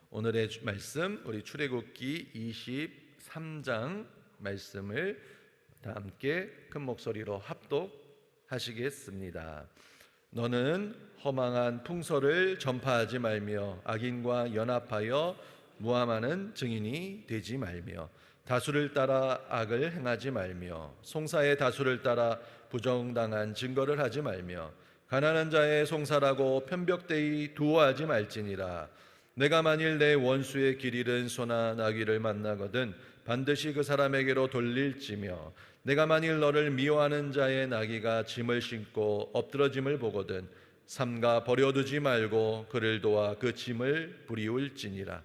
오늘의 말씀, 우리 출애굽기 23장 말씀을 다 함께 큰 목소리로 합독하시겠습니다. 너는 허망한 풍설을 전파하지 말며 악인과 연합하여 무함하는 증인이 되지 말며 다수를 따라 악을 행하지 말며 송사의 다수를 따라 부정당한 증거를 하지 말며 가난한 자의 송사라고 편벽되이 두어하지 말지니라. 내가 만일 내 원수의 길 잃은 소나 나귀를 만나거든 반드시 그 사람에게로 돌릴지며 내가 만일 너를 미워하는 자의 나귀가 짐을 싣고 엎드러짐을 보거든 삼가 버려두지 말고 그를 도와 그 짐을 부리울지니라.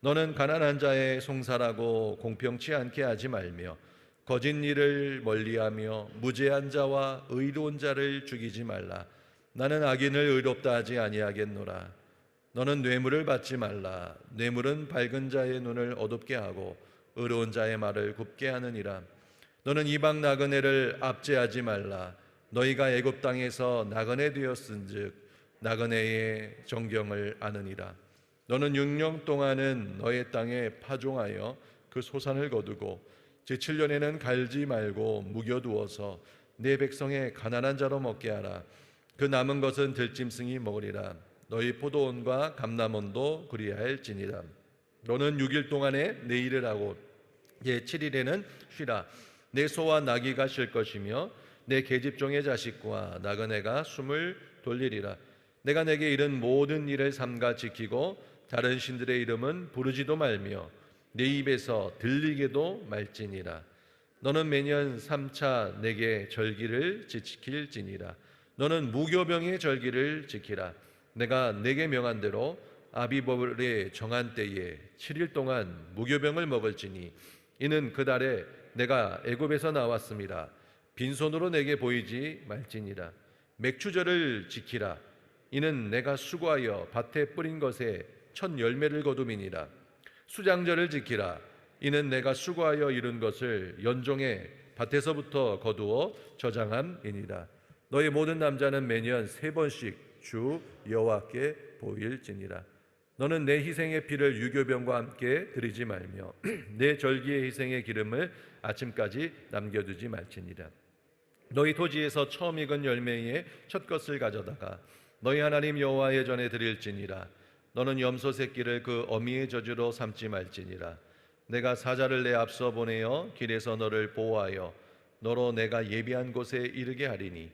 너는 가난한 자의 송사라고 공평치 않게 하지 말며 거짓 일을 멀리하며 무죄한 자와 의로운 자를 죽이지 말라. 나는 악인을 의롭다 하지 아니하겠노라. 너는 뇌물을 받지 말라. 뇌물은 밝은 자의 눈을 어둡게 하고 의로운 자의 말을 굽게 하느니라. 너는 이방 나그네를 압제하지 말라. 너희가 애굽 땅에서 나그네 되었은즉 나그네의 정경을 아느니라. 너는 6년 동안은 너의 땅에 파종하여 그 소산을 거두고 제7년에는 갈지 말고 묵여두어서 내 백성의 가난한 자로 먹게 하라. 그 남은 것은 들짐승이 먹으리라. 너희 포도원과 감람원도 그리할지니라. 너는 6일 동안에 내 일을 하고 제7일에는 쉬라. 내 소와 나귀가 쉴 것이며 내 계집종의 자식과 나그네가 숨을 돌리리라. 내가 내게 이른 모든 일을 삼가 지키고 다른 신들의 이름은 부르지도 말며 내 입에서 들리게도 말지니라. 너는 매년 3차 내게 절기를 지킬지니라. 너는 무교병의 절기를 지키라. 내가 내게 명한 대로 아비벌의 정한 때에 7일 동안 무교병을 먹을지니 이는 그 달에 내가 애굽에서 나왔음이라. 빈손으로 내게 보이지 말지니라. 맥추절을 지키라. 이는 내가 수고하여 밭에 뿌린 것에 첫 열매를 거둠이니라. 수장절을 지키라. 이는 내가 수고하여 이룬 것을 연종의 밭에서부터 거두어 저장함이니라. 너희 모든 남자는 매년 3번씩 주 여호와께 보일지니라. 너는 내 희생의 피를 유교병과 함께 드리지 말며 내 절기의 희생의 기름을 아침까지 남겨두지 말지니라. 너희 토지에서 처음 익은 열매의 첫 것을 가져다가 너희 하나님 여호와의 전에 드릴지니라. 너는 염소 새끼를 그 어미의 저주로 삼지 말지니라. 내가 사자를 내 앞서 보내어 길에서 너를 보호하여 너로 내가 예비한 곳에 이르게 하리니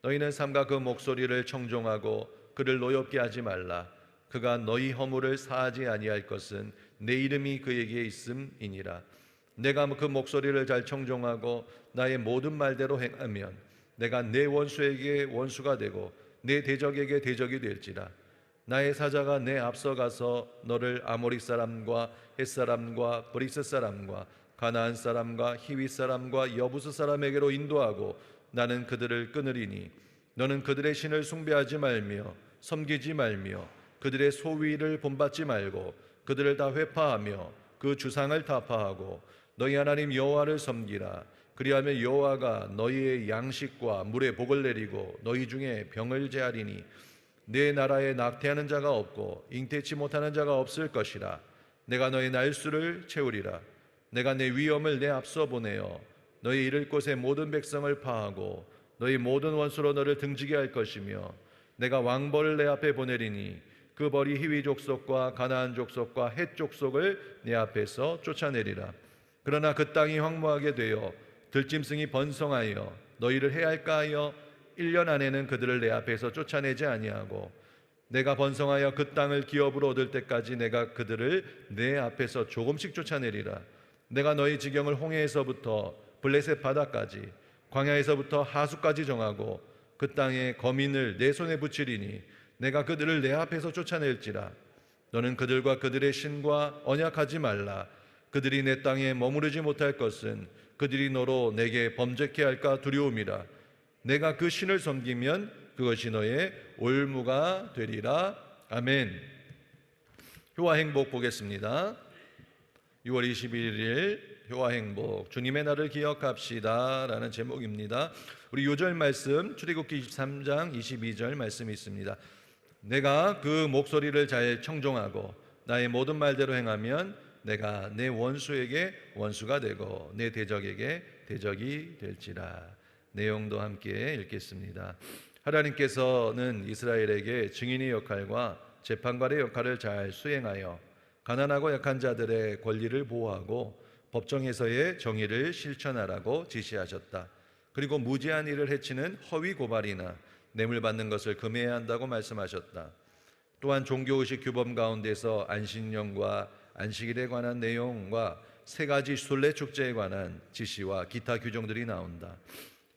너희는 삼가 그 목소리를 청종하고 그를 노엽게 하지 말라. 그가 너희 허물을 사하지 아니할 것은 내 이름이 그에게 있음이니라. 내가 그 목소리를 잘 청종하고 나의 모든 말대로 행하면 내가 내 원수에게 원수가 되고 내 대적에게 대적이 될지라. 나의 사자가 내 앞서 가서 너를 아모리 사람과 헷 사람과 브리스 사람과 가나안 사람과 히윗 사람과 여부스 사람에게로 인도하고 나는 그들을 끊으리니 너는 그들의 신을 숭배하지 말며 섬기지 말며 그들의 소위를 본받지 말고 그들을 다 회파하며 그 주상을 타파하고 너희 하나님 여호와를 섬기라. 그리하면 여호와가 너희의 양식과 물에 복을 내리고 너희 중에 병을 제하리니 내 나라에 낙태하는 자가 없고 잉태치 못하는 자가 없을 것이라. 내가 너희 날수를 채우리라. 내가 내 위엄을 내 앞서 보내어 너희 이를 곳의 모든 백성을 파하고 너희 모든 원수로 너를 등지게 할 것이며 내가 왕벌을 내 앞에 보내리니 그 벌이 히위 족속과 가나안 족속과 헷 족속을 내 앞에서 쫓아내리라. 그러나 그 땅이 황무하게 되어 들짐승이 번성하여 너희를 해할까 하여 1년 안에는 그들을 내 앞에서 쫓아내지 아니하고 내가 번성하여 그 땅을 기업으로 얻을 때까지 내가 그들을 내 앞에서 조금씩 쫓아내리라. 내가 너희 지경을 홍해에서부터 블레셋 바다까지 광야에서부터 하수까지 정하고 그 땅에 거민을 내 손에 붙이리니 내가 그들을 내 앞에서 쫓아낼지라. 너는 그들과 그들의 신과 언약하지 말라. 그들이 내 땅에 머무르지 못할 것은 그들이 너로 내게 범죄케 할까 두려움이라. 내가 그 신을 섬기면 그것이 너의 올무가 되리라. 아멘. 효와 행복 보겠습니다. 6월 21일 효와 행복, 주님의 날을 기억합시다 라는 제목입니다. 우리 요절 말씀 출애굽기 23장 22절 말씀이 있습니다. 내가 그 목소리를 잘 청종하고 나의 모든 말대로 행하면 내가 내 원수에게 원수가 되고 내 대적에게 대적이 될지라. 내용도 함께 읽겠습니다. 하나님께서는 이스라엘에게 증인의 역할과 재판관의 역할을 잘 수행하여 가난하고 약한 자들의 권리를 보호하고 법정에서의 정의를 실천하라고 지시하셨다. 그리고 무지한 일을 해치는 허위 고발이나 뇌물 받는 것을 금해야 한다고 말씀하셨다. 또한 종교의식 규범 가운데서 안식년과 안식일에 관한 내용과 세 가지 순례 축제에 관한 지시와 기타 규정들이 나온다.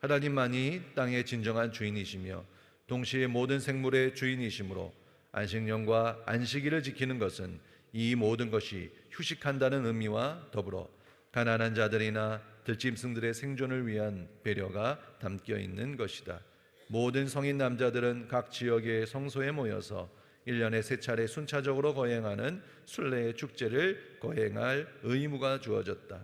하나님만이 땅의 진정한 주인이시며 동시에 모든 생물의 주인이시므로 안식년과 안식일을 지키는 것은 이 모든 것이 휴식한다는 의미와 더불어 가난한 자들이나 들짐승들의 생존을 위한 배려가 담겨 있는 것이다. 모든 성인 남자들은 각 지역의 성소에 모여서 1년에 3차례 순차적으로 거행하는 순례의 축제를 거행할 의무가 주어졌다.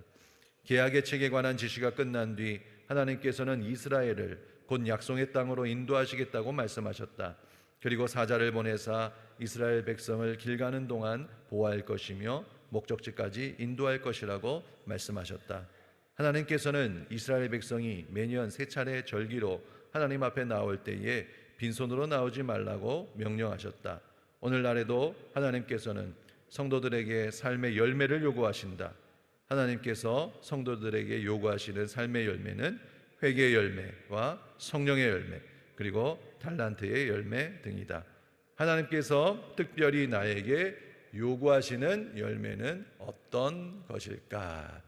계약의 책에 관한 지시가 끝난 뒤 하나님께서는 이스라엘을 곧 약속의 땅으로 인도하시겠다고 말씀하셨다. 그리고 사자를 보내사 이스라엘 백성을 길 가는 동안 보호할 것이며 목적지까지 인도할 것이라고 말씀하셨다. 하나님께서는 이스라엘 백성이 매년 3차례 절기로 하나님 앞에 나올 때에 빈손으로 나오지 말라고 명령하셨다. 오늘날에도 하나님께서는 성도들에게 삶의 열매를 요구하신다. 하나님께서 성도들에게 요구하시는 삶의 열매는 회개의 열매와 성령의 열매, 그리고 달란트의 열매 등이다. 하나님께서 특별히 나에게 요구하시는 열매는 어떤 것일까?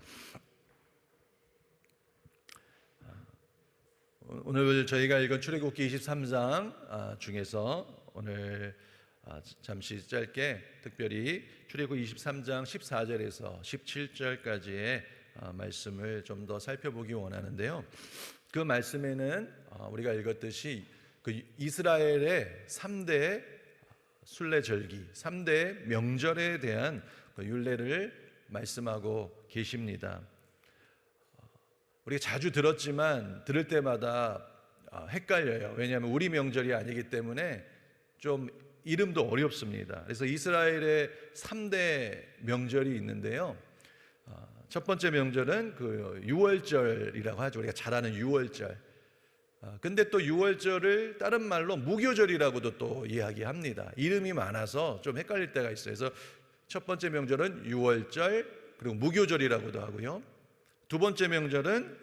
오늘 저희가 읽은 출애굽기 23장 중에서 오늘 잠시 짧게 특별히 출애굽기 23장 14절에서 17절까지의 말씀을 좀 더 살펴보기 원하는데요. 그 말씀에는 우리가 읽었듯이 그 이스라엘의 3대 순례절기, 3대 명절에 대한 그 율례를 말씀하고 계십니다. 우리가 자주 들었지만 들을 때마다 헷갈려요. 왜냐하면 우리 명절이 아니기 때문에 좀 이름도 어렵습니다. 그래서 이스라엘의 3대 명절이 있는데요. 첫 번째 명절은 그 유월절이라고 하죠. 우리가 잘 아는 유월절. 근데 또 유월절을 다른 말로 무교절이라고도 또 이야기합니다. 이름이 많아서 좀 헷갈릴 때가 있어요. 그래서 첫 번째 명절은 유월절, 그리고 무교절이라고도 하고요. 두 번째 명절은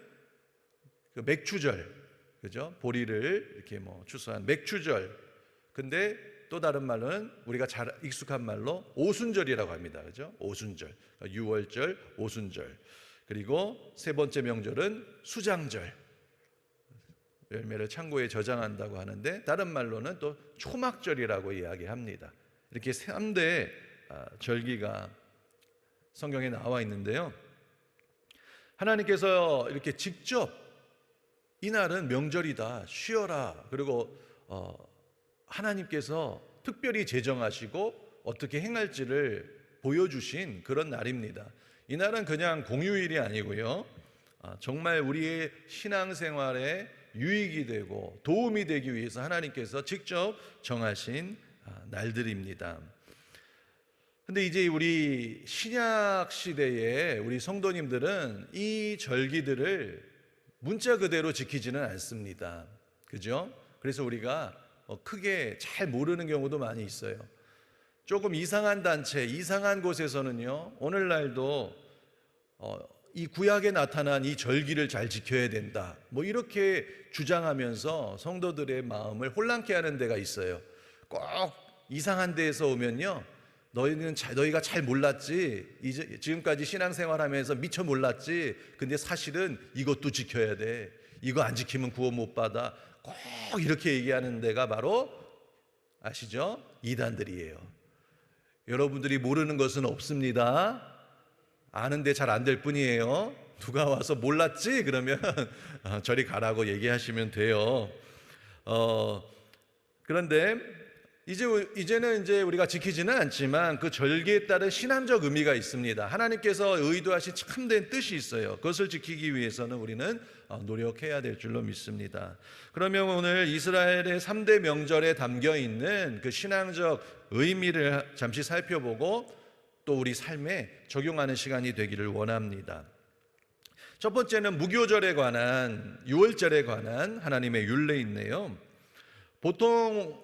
그 맥추절, 그죠? 보리를 이렇게 추수한 맥추절. 근데 또 다른 말로는 우리가 잘 익숙한 말로 오순절이라고 합니다, 그죠? 오순절, 그러니까 유월절, 오순절. 그리고 세 번째 명절은 수장절. 열매를 창고에 저장한다고 하는데 다른 말로는 또 초막절이라고 이야기합니다. 이렇게 3대 절기가 성경에 나와 있는데요. 하나님께서 이렇게 직접 이날은 명절이다, 쉬어라, 그리고 하나님께서 특별히 제정하시고 어떻게 행할지를 보여주신 그런 날입니다. 이날은 그냥 공휴일이 아니고요, 정말 우리의 신앙생활에 유익이 되고 도움이 되기 위해서 하나님께서 직접 정하신 날들입니다. 근데 이제 우리 신약 시대에 우리 성도님들은 이 절기들을 문자 그대로 지키지는 않습니다. 그죠? 그래서 우리가 크게 잘 모르는 경우도 많이 있어요. 조금 이상한 단체, 이상한 곳에서는요, 오늘날도 이 구약에 나타난 이 절기를 잘 지켜야 된다, 이렇게 주장하면서 성도들의 마음을 혼란케 하는 데가 있어요. 꼭 이상한 데에서 오면요, 너희가 잘 몰랐지, 지금까지 신앙생활하면서 미처 몰랐지, 근데 사실은 이것도 지켜야 돼, 이거 안 지키면 구원 못 받아, 꼭 이렇게 얘기하는 데가 바로 아시죠? 이단들이에요. 여러분들이 모르는 것은 없습니다. 아는데 잘 안 될 뿐이에요. 누가 와서 몰랐지? 그러면 저리 가라고 얘기하시면 돼요. 그런데 이제는 우리가 지키지는 않지만 그 절기에 따른 신앙적 의미가 있습니다. 하나님께서 의도하신 참된 뜻이 있어요. 그것을 지키기 위해서는 우리는 노력해야 될 줄로 믿습니다. 그러면 오늘 이스라엘의 3대 명절에 담겨 있는 그 신앙적 의미를 잠시 살펴보고 또 우리 삶에 적용하는 시간이 되기를 원합니다. 첫 번째는 무교절에 관한, 유월절에 관한 하나님의 율례인데요. 보통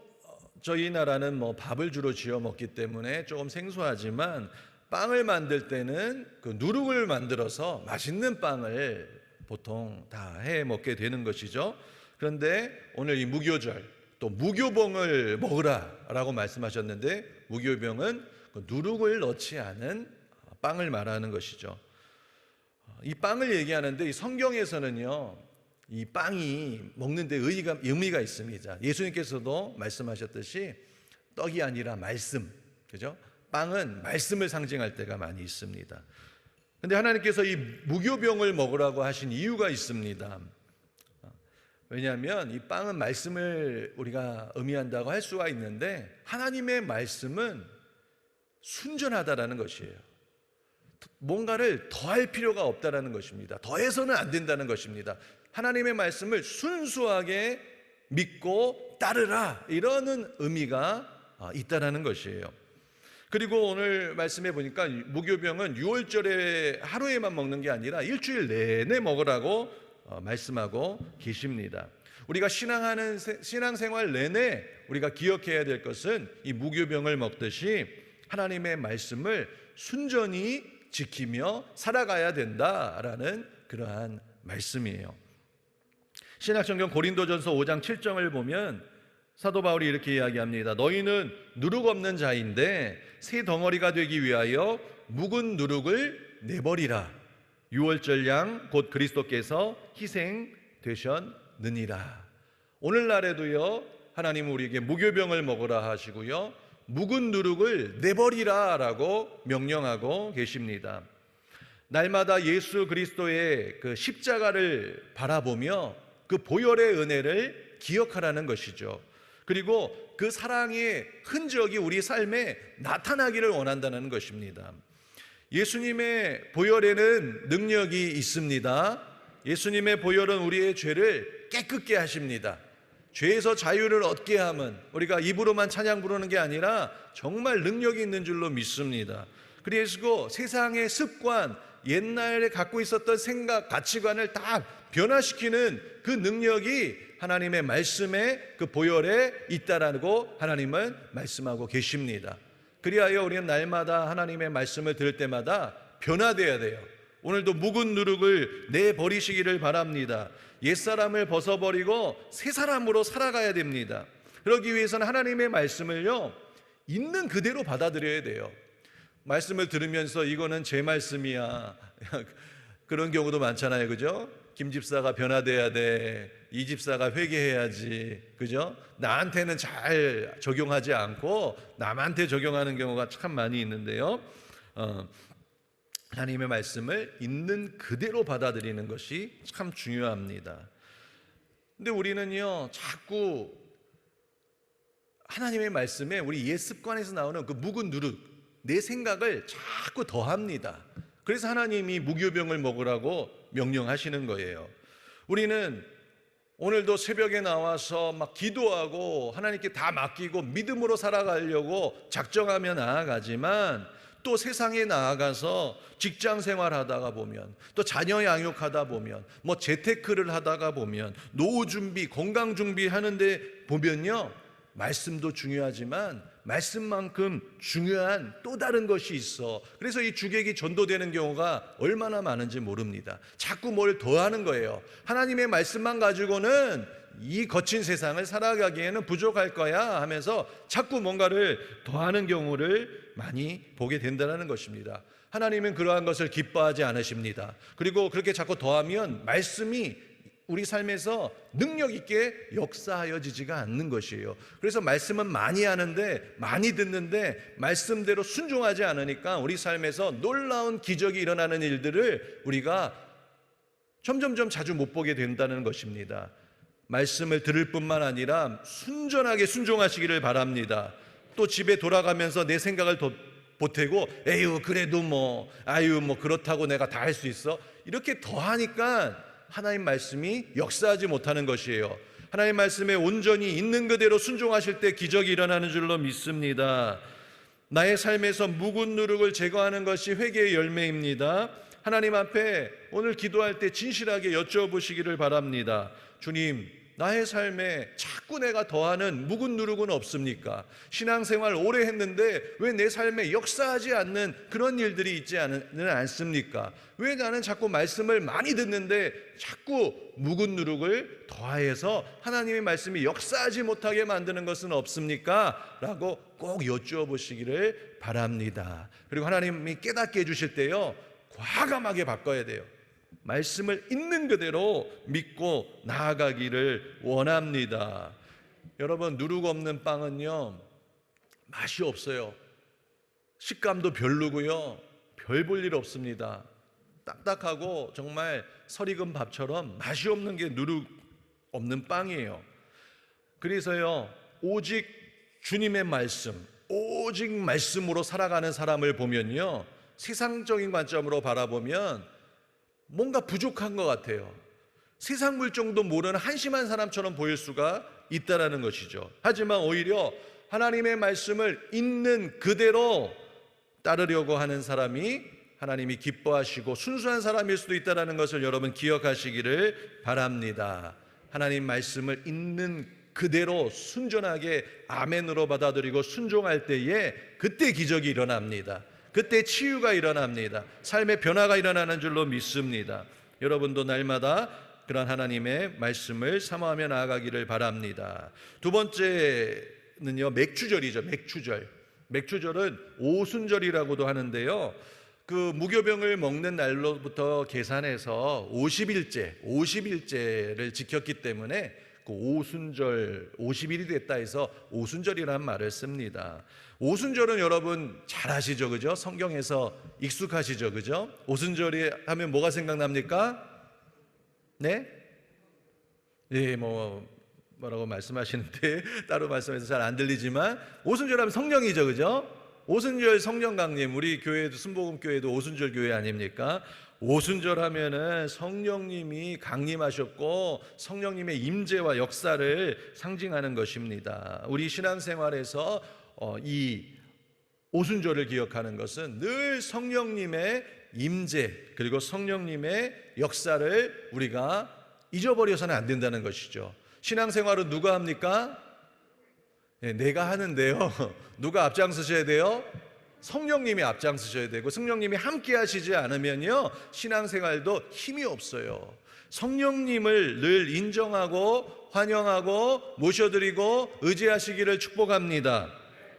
저희 나라는 밥을 주로 지어 먹기 때문에 조금 생소하지만, 빵을 만들 때는 그 누룩을 만들어서 맛있는 빵을 보통 다 해 먹게 되는 것이죠. 그런데 오늘 이 무교절, 또 무교병을 먹으라라고 말씀하셨는데, 무교병은 그 누룩을 넣지 않은 빵을 말하는 것이죠. 이 빵을 얘기하는데, 이 성경에서는요, 이 빵이 먹는데 의미가 있습니다. 예수님께서도 말씀하셨듯이 떡이 아니라 말씀, 그죠? 빵은 말씀을 상징할 때가 많이 있습니다. 그런데 하나님께서 이 무교병을 먹으라고 하신 이유가 있습니다. 왜냐하면 이 빵은 말씀을 우리가 의미한다고 할 수가 있는데, 하나님의 말씀은 순전하다라는 것이에요. 뭔가를 더할 필요가 없다라는 것입니다. 더해서는 안 된다는 것입니다. 하나님의 말씀을 순수하게 믿고 따르라, 이러는 의미가 있다라는 것이에요. 그리고 오늘 말씀해 보니까 무교병은 6월절에 하루에만 먹는 게 아니라 일주일 내내 먹으라고 말씀하고 계십니다. 우리가 신앙생활 내내 우리가 기억해야 될 것은 이 무교병을 먹듯이 하나님의 말씀을 순전히 지키며 살아가야 된다라는 그러한 말씀이에요. 신약성경 고린도전서 5장 7절을 보면 사도 바울이 이렇게 이야기합니다. 너희는 누룩 없는 자인데 새 덩어리가 되기 위하여 묵은 누룩을 내버리라. 유월절 양 곧 그리스도께서 희생되셨느니라. 오늘날에도요, 하나님은 우리에게 무교병을 먹으라 하시고요, 묵은 누룩을 내버리라 라고 명령하고 계십니다. 날마다 예수 그리스도의 그 십자가를 바라보며 그 보혈의 은혜를 기억하라는 것이죠. 그리고 그 사랑의 흔적이 우리 삶에 나타나기를 원한다는 것입니다. 예수님의 보혈에는 능력이 있습니다. 예수님의 보혈은 우리의 죄를 깨끗게 하십니다. 죄에서 자유를 얻게 함은 우리가 입으로만 찬양 부르는 게 아니라 정말 능력이 있는 줄로 믿습니다. 그리고 세상의 습관, 옛날에 갖고 있었던 생각, 가치관을 다 변화시키는 그 능력이 하나님의 말씀에, 그 보혈에 있다라고 하나님은 말씀하고 계십니다. 그리하여 우리는 날마다 하나님의 말씀을 들을 때마다 변화되어야 돼요. 오늘도 묵은 누룩을 내버리시기를 바랍니다. 옛사람을 벗어버리고 새 사람으로 살아가야 됩니다. 그러기 위해서는 하나님의 말씀을요, 있는 그대로 받아들여야 돼요. 말씀을 들으면서 이거는 제 말씀이야, 그런 경우도 많잖아요, 그죠? 김 집사가 변화돼야 돼, 이 집사가 회개해야지, 그죠? 나한테는 잘 적용하지 않고 남한테 적용하는 경우가 참 많이 있는데요, 하나님의 말씀을 있는 그대로 받아들이는 것이 참 중요합니다. 근데 우리는요, 자꾸 하나님의 말씀에 우리 옛 습관에서 나오는 그 묵은 누룩, 내 생각을 자꾸 더합니다. 그래서 하나님이 무교병을 먹으라고 명령하시는 거예요. 우리는 오늘도 새벽에 나와서 막 기도하고 하나님께 다 맡기고 믿음으로 살아가려고 작정하며 나아가지만, 또 세상에 나아가서 직장 생활하다가 보면, 또 자녀 양육하다 보면, 뭐 재테크를 하다가 보면, 노후 준비, 건강 준비하는데 보면요, 말씀도 중요하지만 말씀만큼 중요한 또 다른 것이 있어. 그래서 이 주객이 전도되는 경우가 얼마나 많은지 모릅니다. 자꾸 뭘 더하는 거예요. 하나님의 말씀만 가지고는 이 거친 세상을 살아가기에는 부족할 거야 하면서 자꾸 뭔가를 더하는 경우를 많이 보게 된다는 것입니다. 하나님은 그러한 것을 기뻐하지 않으십니다. 그리고 그렇게 자꾸 더하면 말씀이 우리 삶에서 능력 있게 역사하여지지가 않는 것이에요. 그래서 말씀은 많이 하는데, 많이 듣는데 말씀대로 순종하지 않으니까 우리 삶에서 놀라운 기적이 일어나는 일들을 우리가 점점점 자주 못 보게 된다는 것입니다. 말씀을 들을 뿐만 아니라 순전하게 순종하시기를 바랍니다. 또 집에 돌아가면서 내 생각을 보태고, 에휴 그래도 뭐 그렇다고 내가 다 할 수 있어, 이렇게 더하니까 하나님 말씀이 역사하지 못하는 것이에요. 하나님 말씀에 온전히 있는 그대로 순종하실 때 기적이 일어나는 줄로 믿습니다. 나의 삶에서 묵은 누룩을 제거하는 것이 회개의 열매입니다. 하나님 앞에 오늘 기도할 때 진실하게 여쭤보시기를 바랍니다. 주님, 나의 삶에 자꾸 내가 더하는 묵은 누룩은 없습니까? 신앙생활 오래 했는데 왜 내 삶에 역사하지 않는 그런 일들이 있지 않습니까? 왜 나는 자꾸 말씀을 많이 듣는데 자꾸 묵은 누룩을 더하여서 하나님의 말씀이 역사하지 못하게 만드는 것은 없습니까? 라고 꼭 여쭈어보시기를 바랍니다. 그리고 하나님이 깨닫게 해주실 때요, 과감하게 바꿔야 돼요. 말씀을 있는 그대로 믿고 나아가기를 원합니다. 여러분, 누룩 없는 빵은요, 맛이 없어요. 식감도 별로고요, 별 볼 일 없습니다. 딱딱하고 정말 설익은 밥처럼 맛이 없는 게 누룩 없는 빵이에요. 그래서요, 오직 주님의 말씀, 오직 말씀으로 살아가는 사람을 보면요, 세상적인 관점으로 바라보면 뭔가 부족한 것 같아요. 세상 물정도 모르는 한심한 사람처럼 보일 수가 있다는 것이죠. 하지만 오히려 하나님의 말씀을 있는 그대로 따르려고 하는 사람이 하나님이 기뻐하시고 순수한 사람일 수도 있다는 것을 여러분 기억하시기를 바랍니다. 하나님 말씀을 있는 그대로 순전하게 아멘으로 받아들이고 순종할 때에 그때 기적이 일어납니다. 그때 치유가 일어납니다. 삶의 변화가 일어나는 줄로 믿습니다. 여러분도 날마다 그런 하나님의 말씀을 사모하며 나아가기를 바랍니다. 두 번째는요, 맥추절이죠. 맥추절. 맥추절은 오순절이라고도 하는데요, 그 무교병을 먹는 날로부터 계산해서 50일째를 지켰기 때문에 그 오순절, 50일이 됐다 해서 오순절이라는 말을 씁니다. 오순절은 여러분 잘 아시죠, 그죠? 성경에서 익숙하시죠, 그죠? 오순절이 하면 뭐가 생각납니까? 네? 예, 뭐라고 말씀하시는데 따로 말씀해서 잘 안 들리지만 오순절 하면 성령이죠, 그죠? 오순절 성령 강림, 우리 교회도 순복음 교회도 오순절 교회 아닙니까? 오순절 하면은 성령님이 강림하셨고 성령님의 임재와 역사를 상징하는 것입니다. 우리 신앙생활에서 이 오순절을 기억하는 것은 늘 성령님의 임재 그리고 성령님의 역사를 우리가 잊어버려서는 안 된다는 것이죠. 신앙생활은 누가 합니까? 네, 내가 하는데요. 누가 앞장서셔야 돼요? 성령님이 앞장서셔야 되고 성령님이 함께 하시지 않으면요, 신앙생활도 힘이 없어요. 성령님을 늘 인정하고 환영하고 모셔드리고 의지하시기를 축복합니다.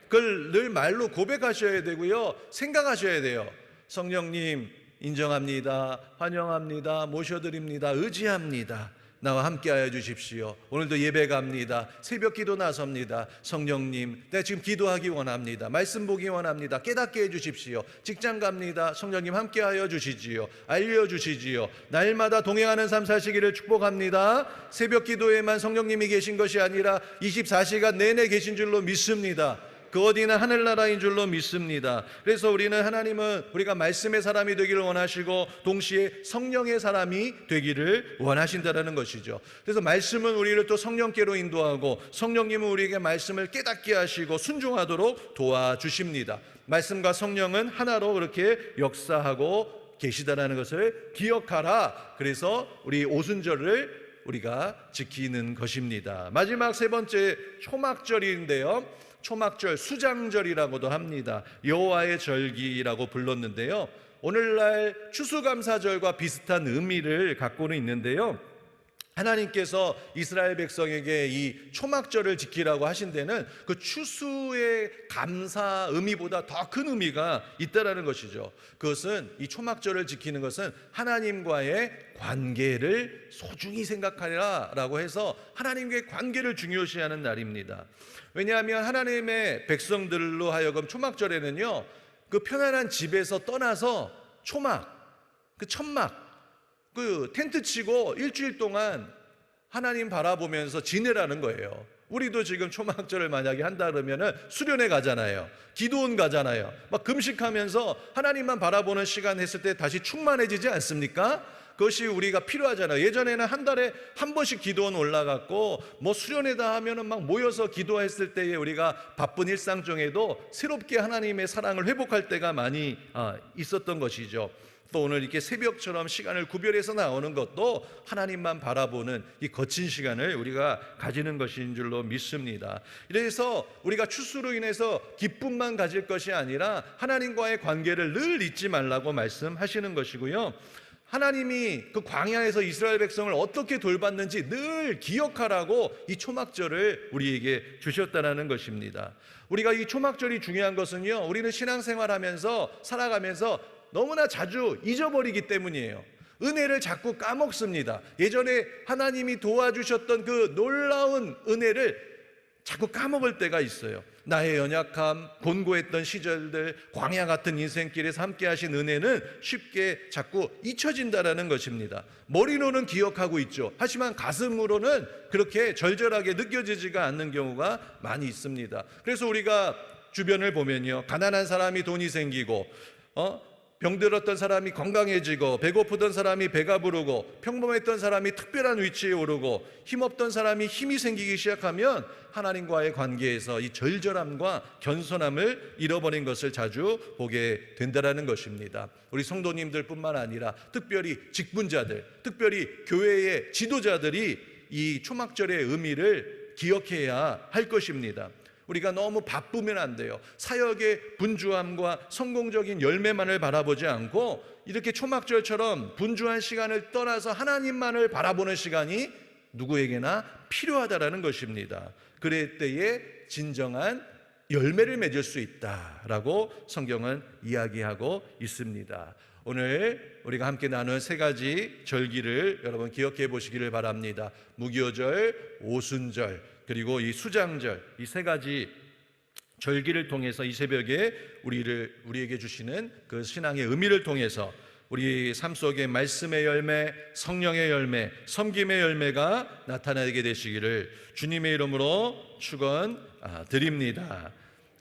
그걸 늘 말로 고백하셔야 되고요, 생각하셔야 돼요. 성령님 인정합니다, 환영합니다, 모셔드립니다, 의지합니다. 나와 함께하여 주십시오. 오늘도 예배 갑니다. 새벽 기도 나섭니다. 성령님, 내가 지금 기도하기 원합니다. 말씀 보기 원합니다. 깨닫게 해주십시오. 직장 갑니다. 성령님 함께하여 주시지요. 알려주시지요. 날마다 동행하는 삶 사시기를 축복합니다. 새벽 기도에만 성령님이 계신 것이 아니라 24시간 내내 계신 줄로 믿습니다. 그 어디나 하늘나라인 줄로 믿습니다. 그래서 하나님은 우리가 말씀의 사람이 되기를 원하시고 동시에 성령의 사람이 되기를 원하신다는 것이죠. 그래서 말씀은 우리를 또 성령께로 인도하고 성령님은 우리에게 말씀을 깨닫게 하시고 순종하도록 도와주십니다. 말씀과 성령은 하나로 그렇게 역사하고 계시다는 것을 기억하라. 그래서 우리 오순절을 우리가 지키는 것입니다. 마지막 세 번째 초막절인데요, 초막절, 수장절이라고도 합니다. 여호와의 절기라고 불렀는데요, 오늘날 추수감사절과 비슷한 의미를 갖고는 있는데요, 하나님께서 이스라엘 백성에게 이 초막절을 지키라고 하신 데는 그 추수의 감사 의미보다 더 큰 의미가 있다라는 것이죠. 그것은 이 초막절을 지키는 것은 하나님과의 관계를 소중히 생각하라라고 해서 하나님과의 관계를 중요시하는 날입니다. 왜냐하면 하나님의 백성들로 하여금 초막절에는요, 그 편안한 집에서 떠나서 초막, 그 천막, 그 텐트 치고 일주일 동안 하나님 바라보면서 지내라는 거예요. 우리도 지금 초막절을 만약에 한다 그러면은 수련회 가잖아요. 기도원 가잖아요. 막 금식하면서 하나님만 바라보는 시간 했을 때 다시 충만해지지 않습니까? 그것이 우리가 필요하잖아요. 예전에는 한 달에 한 번씩 기도원 올라갔고 뭐 수련회다 하면은 막 모여서 기도했을 때에 우리가 바쁜 일상 중에도 새롭게 하나님의 사랑을 회복할 때가 많이 있었던 것이죠. 또 오늘 이렇게 새벽처럼 시간을 구별해서 나오는 것도 하나님만 바라보는 이 거친 시간을 우리가 가지는 것인 줄로 믿습니다. 이래서 우리가 추수로 인해서 기쁨만 가질 것이 아니라 하나님과의 관계를 늘 잊지 말라고 말씀하시는 것이고요. 하나님이 그 광야에서 이스라엘 백성을 어떻게 돌봤는지 늘 기억하라고 이 초막절을 우리에게 주셨다는 것입니다. 우리가 이 초막절이 중요한 것은요, 우리는 신앙생활하면서 살아가면서 너무나 자주 잊어버리기 때문이에요. 은혜를 자꾸 까먹습니다. 예전에 하나님이 도와주셨던 그 놀라운 은혜를 자꾸 까먹을 때가 있어요. 나의 연약함, 곤고했던 시절들, 광야 같은 인생길에서 함께 하신 은혜는 쉽게 자꾸 잊혀진다는 것입니다. 머리로는 기억하고 있죠. 하지만 가슴으로는 그렇게 절절하게 느껴지지가 않는 경우가 많이 있습니다. 그래서 우리가 주변을 보면요, 가난한 사람이 돈이 생기고 병들었던 사람이 건강해지고, 배고프던 사람이 배가 부르고, 평범했던 사람이 특별한 위치에 오르고, 힘없던 사람이 힘이 생기기 시작하면 하나님과의 관계에서 이 절절함과 겸손함을 잃어버린 것을 자주 보게 된다는 것입니다. 우리 성도님들 뿐만 아니라 특별히 직분자들, 특별히 교회의 지도자들이 이 초막절의 의미를 기억해야 할 것입니다. 우리가 너무 바쁘면 안 돼요. 사역의 분주함과 성공적인 열매만을 바라보지 않고 이렇게 초막절처럼 분주한 시간을 떠나서 하나님만을 바라보는 시간이 누구에게나 필요하다는 것입니다. 그럴 때에 진정한 열매를 맺을 수 있다라고 성경은 이야기하고 있습니다. 오늘 우리가 함께 나눈 세 가지 절기를 여러분 기억해 보시기를 바랍니다. 무교절, 오순절, 그리고 이 수장절, 이 세 가지 절기를 통해서 이 새벽에 우리에게 주시는 그 신앙의 의미를 통해서 우리 삶 속에 말씀의 열매, 성령의 열매, 섬김의 열매가 나타나게 되시기를 주님의 이름으로 축원드립니다.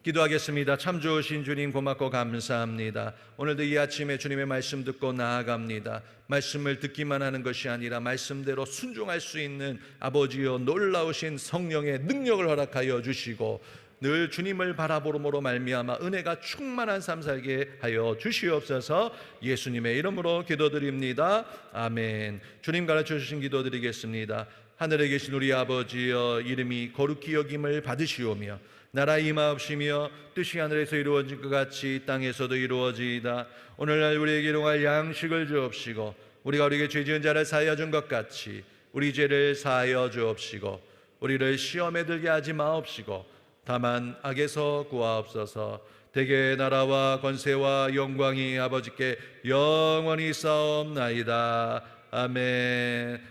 기도하겠습니다. 참 좋으신 주님 고맙고 감사합니다. 오늘도 이 아침에 주님의 말씀 듣고 나아갑니다. 말씀을 듣기만 하는 것이 아니라 말씀대로 순종할 수 있는 아버지여 놀라우신 성령의 능력을 허락하여 주시고 늘 주님을 바라보므로 말미암아 은혜가 충만한 삶 살게 하여 주시옵소서. 예수님의 이름으로 기도드립니다. 아멘. 주님 가르쳐 주신 기도 드리겠습니다. 하늘에 계신 우리 아버지여, 이름이 거룩히 여김을 받으시오며 나라 임하옵시며 뜻이 하늘에서 이루어진 것 같이 땅에서도 이루어지이다. 오늘날 우리에게 일용할 양식을 주옵시고 우리가 우리에게 죄 지은 자를 사하여 준 것 같이 우리 죄를 사하여 주옵시고 우리를 시험에 들게 하지 마옵시고 다만 악에서 구하옵소서. 대개 나라와 권세와 영광이 아버지께 영원히 쌓옵나이다. 아멘.